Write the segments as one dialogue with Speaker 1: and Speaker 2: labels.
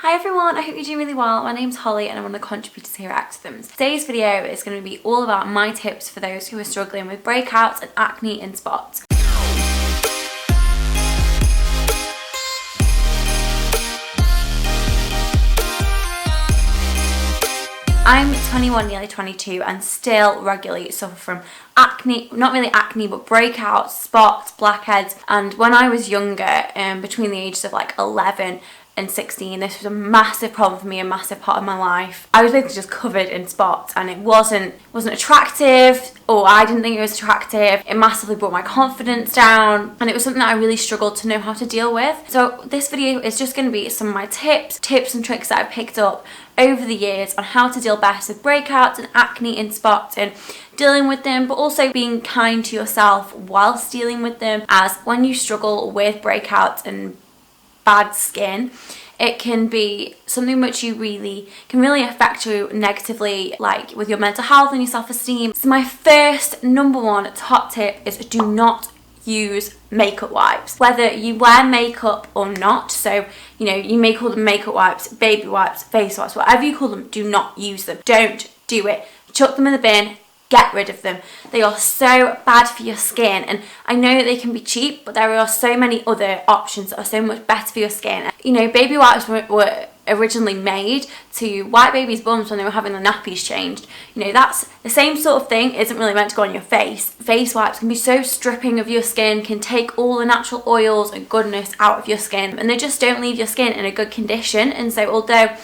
Speaker 1: Hi everyone, I hope you're doing really well. My name's Holly and I'm one of the contributors here at xRhythms. Today's video is going to be all about my tips for those who are struggling with breakouts and acne and spots. I'm 21, nearly 22, and still regularly suffer from acne, not really acne, but breakouts, spots, blackheads. And when I was younger, between the ages of like 11 and 16, this was a massive problem for me, a massive part of my life. I was basically just covered in spots and it wasn't attractive, or I didn't think it was attractive. It massively brought my confidence down and it was something that I really struggled to know how to deal with. So this video is just going to be some of my tips and tricks that I've picked up over the years on how to deal best with breakouts and acne and spots and dealing with them, but also being kind to yourself whilst dealing with them, as when you struggle with breakouts and bad skin, it can be something which can really affect you negatively, like with your mental health and your self-esteem. So my first number one top tip is do not use makeup wipes, whether you wear makeup or not. So you may call them makeup wipes, baby wipes, face wipes, whatever you call them. Do not use them. Don't do it. Chuck them in the bin. Get rid of them. They are so bad for your skin, and I know that they can be cheap, but there are so many other options that are so much better for your skin. Baby wipes were originally made to wipe babies' bums when they were having their nappies changed. That's the same sort of thing. Isn't really meant to go on your face. Face wipes can be so stripping of your skin, can take all the natural oils and goodness out of your skin, and they just don't leave your skin in a good condition. And so although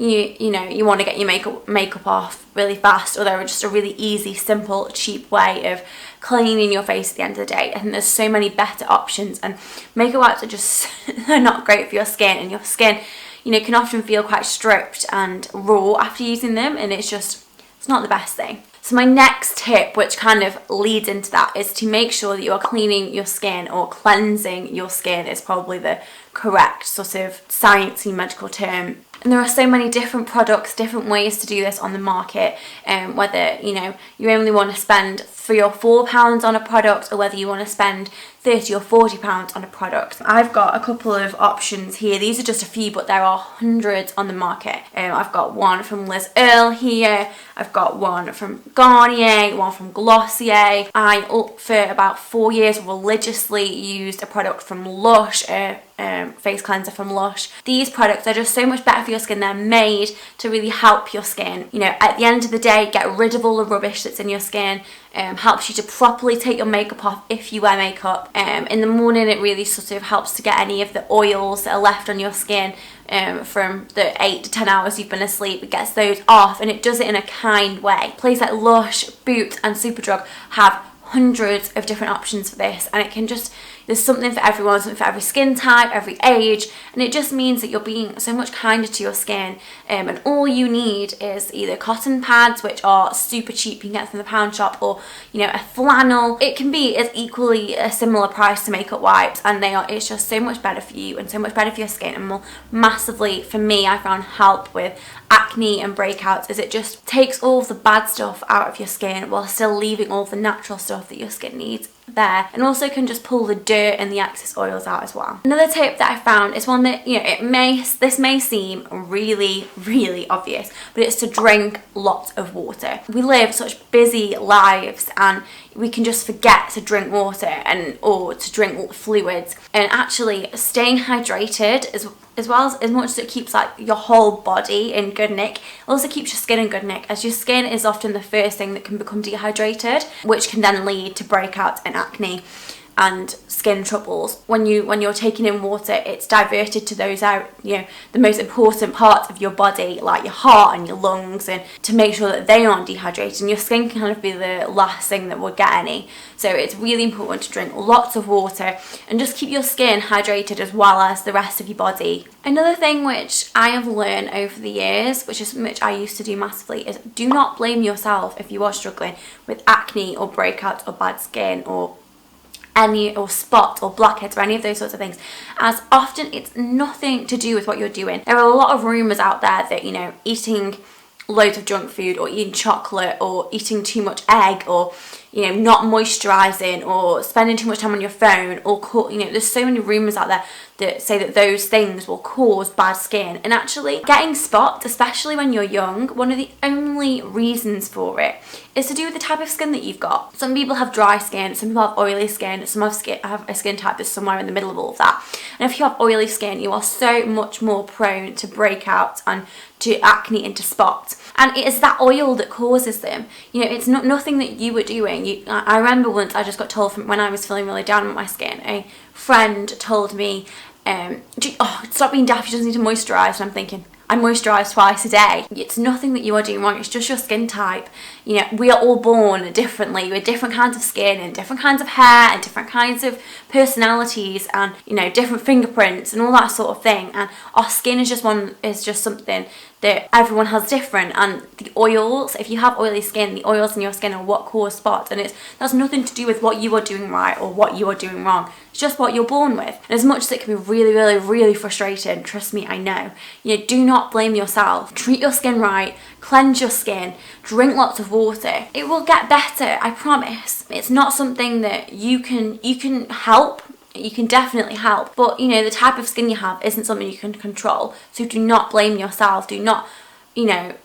Speaker 1: you want to get your makeup off really fast, or they're just a really easy, simple, cheap way of cleaning your face at the end of the day, I think there's so many better options, and makeup wipes are just they're not great for your skin, and your skin can often feel quite stripped and raw after using them, and it's not the best thing. So my next tip, which kind of leads into that, is to make sure that you are cleaning your skin, or cleansing your skin is probably the correct sort of sciencey medical term. And there are so many different products, different ways to do this on the market, whether you only want to spend £3 or £4 on a product, or whether you want to spend £30 or £40 on a product. I've got a couple of options here. These are just a few, but there are hundreds on the market. I've got one from Liz Earle here. I've got one from Garnier, one from Glossier. For about 4 years, religiously used a product from Lush, face cleanser from Lush. These products are just so much better for your skin. They're made to really help your skin. At the end of the day, get rid of all the rubbish that's in your skin. Helps you to properly take your makeup off if you wear makeup. In the morning, it really sort of helps to get any of the oils that are left on your skin from the 8 to 10 hours you've been asleep. It gets those off, and it does it in a kind way. Places like Lush, Boots and Superdrug have hundreds of different options for this, and there's something for everyone, something for every skin type, every age, and it just means that you're being so much kinder to your skin. And all you need is either cotton pads, which are super cheap, you can get from the pound shop, or a flannel. It can be as equally a similar price to makeup wipes, and it's just so much better for you and so much better for your skin, and will massively, for me, I found help with acne and breakouts, is it just takes all of the bad stuff out of your skin while still leaving all the natural stuff that your skin needs there, and also can just pull the dirt and the excess oils out as well. Another tip that I found is one that this may seem really, really obvious, but it's to drink lots of water. We live such busy lives, and we can just forget to drink water or to drink fluids. And actually, staying hydrated as much as it keeps your whole body in good nick, it also keeps your skin in good nick, as your skin is often the first thing that can become dehydrated, which can then lead to breakouts and acne and skin troubles. When you're taking in water, it's diverted to those the most important parts of your body, like your heart and your lungs, and to make sure that they aren't dehydrated, and your skin can kind of be the last thing that will get any. So it's really important to drink lots of water and just keep your skin hydrated as well as the rest of your body. Another thing which I have learned over the years, which is something which I used to do massively, is do not blame yourself if you are struggling with acne or breakouts or bad skin or spots or blackheads or any of those sorts of things, as often it's nothing to do with what you're doing. There are a lot of rumours out there that eating loads of junk food, or eating chocolate, or eating too much egg, or not moisturising or spending too much time on your phone or, there's so many rumours out there that say that those things will cause bad skin. And actually getting spots, especially when you're young, one of the only reasons for it is to do with the type of skin that you've got. Some people have dry skin, some people have oily skin, some have a skin type that's somewhere in the middle of all of that. And if you have oily skin, you are so much more prone to breakouts and to acne and to spots. And it is that oil that causes them. It's not nothing that you were doing. I remember once I just got told from when I was feeling really down with my skin, a friend told me, stop being daft, you just need to moisturise. And I'm thinking, I moisturise twice a day. It's nothing that you are doing wrong, it's just your skin type. We are all born differently with different kinds of skin and different kinds of hair and different kinds of personalities and, different fingerprints and all that sort of thing. And our skin is just something that everyone has different. And the oils, if you have oily skin, the oils in your skin are what cause spots, and that's nothing to do with what you are doing right or what you are doing wrong. It's just what you're born with. And as much as it can be really, really, really frustrating, trust me, I know, do not blame yourself. Treat your skin right, cleanse your skin, drink lots of water. It will get better, I promise. It's not something that you can help. You can definitely help, but the type of skin you have isn't something you can control. So do not blame yourself. Do not,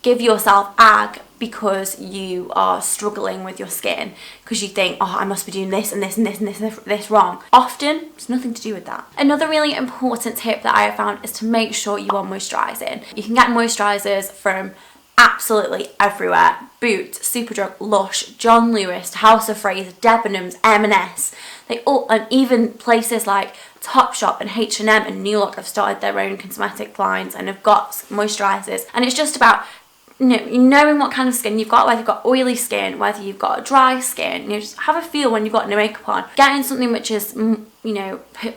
Speaker 1: give yourself ag because you are struggling with your skin because you think, oh, I must be doing this and this and this and this and this wrong. Often it's nothing to do with that. Another really important tip that I have found is to make sure you are moisturising. You can get moisturisers from absolutely everywhere. Boots, Superdrug, Lush, John Lewis, House of Fraser, Debenhams, M&S. And even places like Topshop and H&M and New Look have started their own cosmetic lines and have got moisturisers. And it's just about knowing what kind of skin you've got, whether you've got oily skin, whether you've got dry skin. Just have a feel when you've got no makeup on. Getting something which is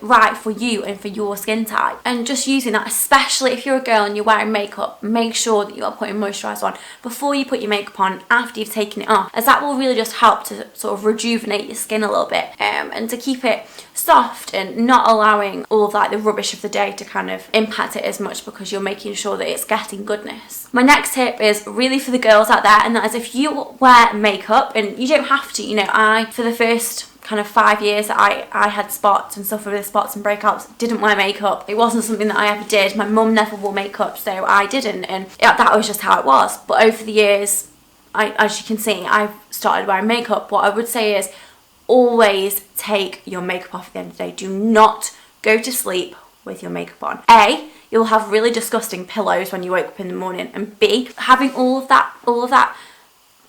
Speaker 1: right for you and for your skin type, and just using that, especially if you're a girl and you're wearing makeup, make sure that you are putting moisturiser on before you put your makeup on, after you've taken it off, as that will really just help to sort of rejuvenate your skin a little bit, and to keep it soft and not allowing all of the rubbish of the day to kind of impact it as much, because you're making sure that it's getting goodness. My next tip is really for the girls out there, and that is if you wear makeup, and you don't have to, I, for the first kind of 5 years that I had spots and suffered with spots and breakouts, didn't wear makeup. It wasn't something that I ever did. My mum never wore makeup, so I didn't, and that was just how it was. But over the years, as you can see, I've started wearing makeup. What I would say is always take your makeup off at the end of the day. Do not go to sleep with your makeup on. A, you'll have really disgusting pillows when you wake up in the morning, and B, having all of that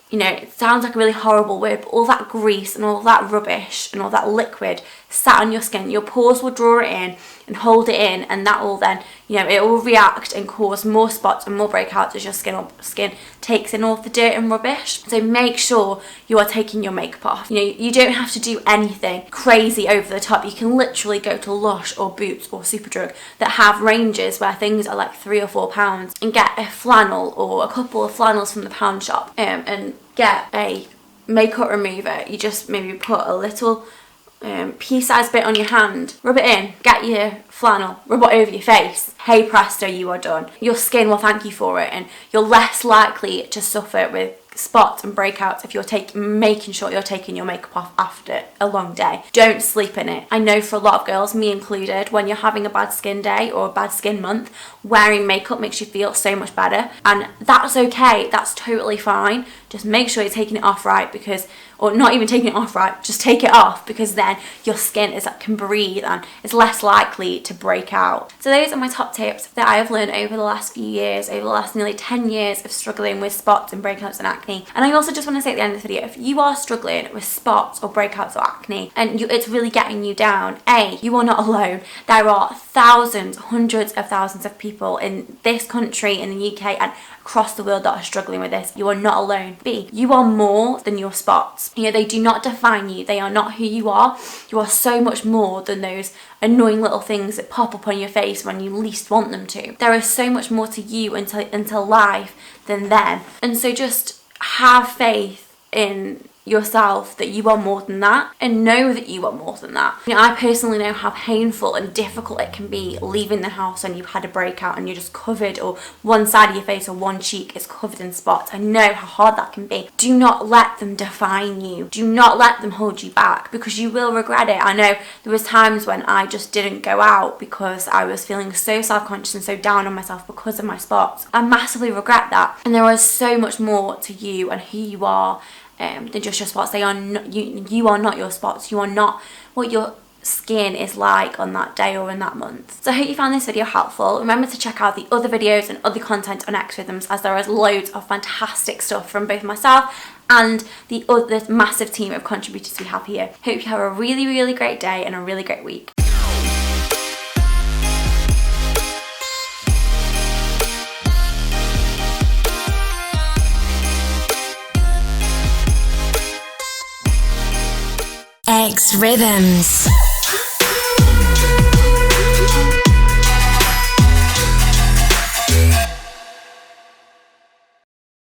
Speaker 1: it sounds like a really horrible word, but all that grease and all that rubbish and all that liquid sat on your skin, your pores will draw it in and hold it in, and that will then, it will react and cause more spots and more breakouts as your skin takes in all the dirt and rubbish. So make sure you are taking your makeup off. You don't have to do anything crazy over the top. You can literally go to Lush or Boots or Superdrug that have ranges where things are like £3 or £4 and get a flannel or a couple of flannels from the pound shop, and get a makeup remover. You just maybe put a little pea-sized bit on your hand, rub it in, get your flannel, rub it over your face. Hey presto, you are done. Your skin will thank you for it, and you're less likely to suffer with spots and breakouts if you're making sure you're taking your makeup off after a long day. Don't sleep in it. I know for a lot of girls, me included, when you're having a bad skin day or a bad skin month, wearing makeup makes you feel so much better, and that's okay. That's totally fine. Just make sure you're taking it off right, or not even taking it off right, just take it off, because then your skin can breathe and is less likely to break out. So those are my top tips that I have learned over the last few years, over the last nearly 10 years of struggling with spots and breakouts and acne. And I also just want to say at the end of the video, if you are struggling with spots or breakouts or acne and it's really getting you down, A, you are not alone. There are thousands, hundreds of thousands of people in this country, in the UK and across the world that are struggling with this. You are not alone. B, you are more than your spots. They do not define you. They are not who you are. You are so much more than those annoying little things that pop up on your face when you least want them to. There is so much more to you and to life than them. And so just have faith in yourself that you are more than that, and know that you are more than that. You know, I personally know how painful and difficult it can be leaving the house and you've had a breakout and you're just covered, or one side of your face or one cheek is covered in spots. I know how hard that can be. Do not let them define you. Do not let them hold you back, because you will regret it. I know there was times when I just didn't go out because I was feeling so self-conscious and so down on myself because of my spots. I massively regret that. And there is so much more to you and who you are than just your spots. They are not, you are not your spots. You are not what your skin is like on that day or in that month. So I hope you found this video helpful. Remember to check out the other videos and other content on xRhythms, as there is loads of fantastic stuff from both myself and the other massive team of contributors we have here. Hope you have a really, really great day and a really great week.
Speaker 2: xRhythms.